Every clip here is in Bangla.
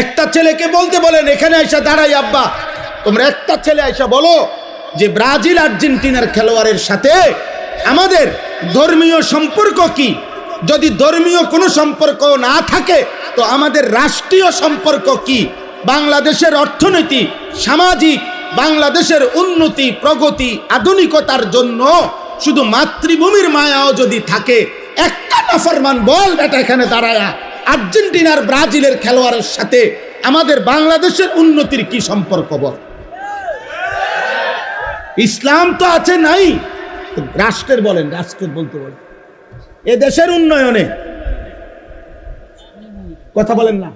একটা ছেলেকে বলতে বলেন, এখানে আইসা দাঁড়াই আব্বা, তোমরা একটা ছেলে আইসা বলো যে ব্রাজিল আর্জেন্টিনার খেলোয়াড়ের সাথে আমাদের ধর্মীয় সম্পর্ক কি? যদি ধর্মীয় কোনো সম্পর্ক না থাকে তো আমাদের রাষ্ট্রীয় সম্পর্ক কি? বাংলাদেশের অর্থনীতি, সামাজিক, বাংলাদেশের উন্নতি, প্রগতি, আধুনিকতার জন্য শুধু মাতৃভূমির মায়াও যদি থাকে, একটা নাফরমান বল বেটা এখানে দাঁড়ায়া আর্জেন্টিনার ব্রাজিলের খেলোয়াড়ের সাথে আমাদের বাংলাদেশের উন্নতির কি সম্পর্ক বল? ইসলাম তো আছে নাই, রাষ্ট্রের বলেন, রাষ্ট্রের বলতে বলেন, এ দেশের উন্নয়নে কথা বলেন না,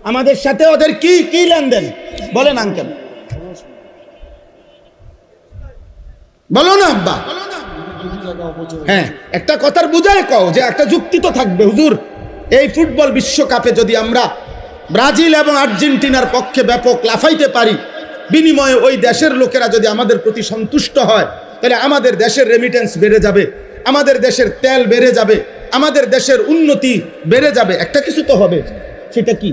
আমাদের সাথে ওদের কি কি লেনদেন বলেন আঙ্কেল, বলো না আব্বা। হ্যাঁ, একটা কথার বুঝায় কও যে একটা যুক্তি তো থাকবে। হুজুর, এই ফুটবল বিশ্বকাপে যদি আমরা ব্রাজিল এবং আর্জেন্টিনার পক্ষে ব্যাপক লাফাইতে পারি, বিনিময়ে ওই দেশের লোকেরা যদি আমাদের প্রতি সন্তুষ্ট হয়, তাহলে আমাদের দেশের রেমিটেন্স বেড়ে যাবে, আমাদের দেশের তেল বেড়ে যাবে, আমাদের দেশের উন্নতি বেড়ে যাবে। একটা কিছু তো হবে, সেটা কি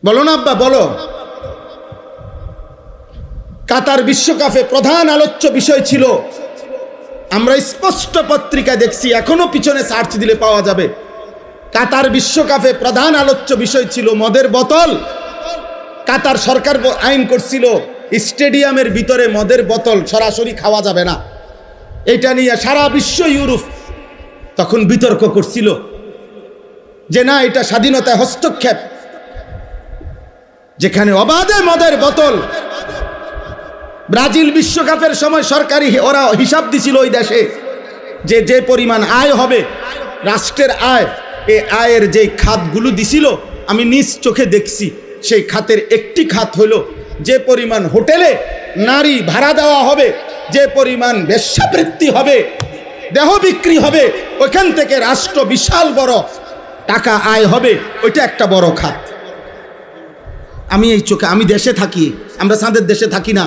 বলো না আব্বা, বলো। কাতার বিশ্বকাপে প্রধান আলোচ্য বিষয় ছিল, আমরা স্পষ্ট পত্রিকা দেখছি, এখনো পিছনে সার্চ দিলে পাওয়া যাবে, কাতার বিশ্বকাপে প্রধান আলোচ্য বিষয় ছিল মদের বোতল। কাতার সরকার আইন করছিল স্টেডিয়ামের ভিতরে মদের বোতল সরাসরি খাওয়া যাবে না। এটা নিয়ে সারা বিশ্ব, ইউরোপ তখন বিতর্ক করছিল যে না, এটা স্বাধীনতায় হস্তক্ষেপ, যেখানে অবাধে মদের বোতল। ব্রাজিল বিশ্বকাপের সময় সরকারি ওরা হিসাব দিছিল ওই দেশে যে যে পরিমাণ আয় হবে, রাষ্ট্রের আয়, এই আয়ের যে খাতগুলো দিছিল আমি নিজ চোখে দেখছি, সেই খাতের একটি খাত হলো যে পরিমাণ হোটেলে নারী ভাড়া দেওয়া হবে, যে পরিমাণ বেশ্যাবৃত্তি হবে, দেহ বিক্রি হবে, ওইখান থেকে রাষ্ট্র বিশাল বড় টাকা আয় হবে, ওইটা একটা বড় খাত। আমি এই চোখে, আমি দেশে থাকি, আমরা চাঁদের দেশে থাকি না।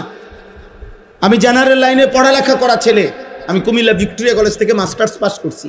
আমি জেনারেল লাইনে পড়ালেখা করা ছেলে, আমি কুমিল্লা ভিক্টোরিয়া কলেজ থেকে মাস্টার্স পাস করছি।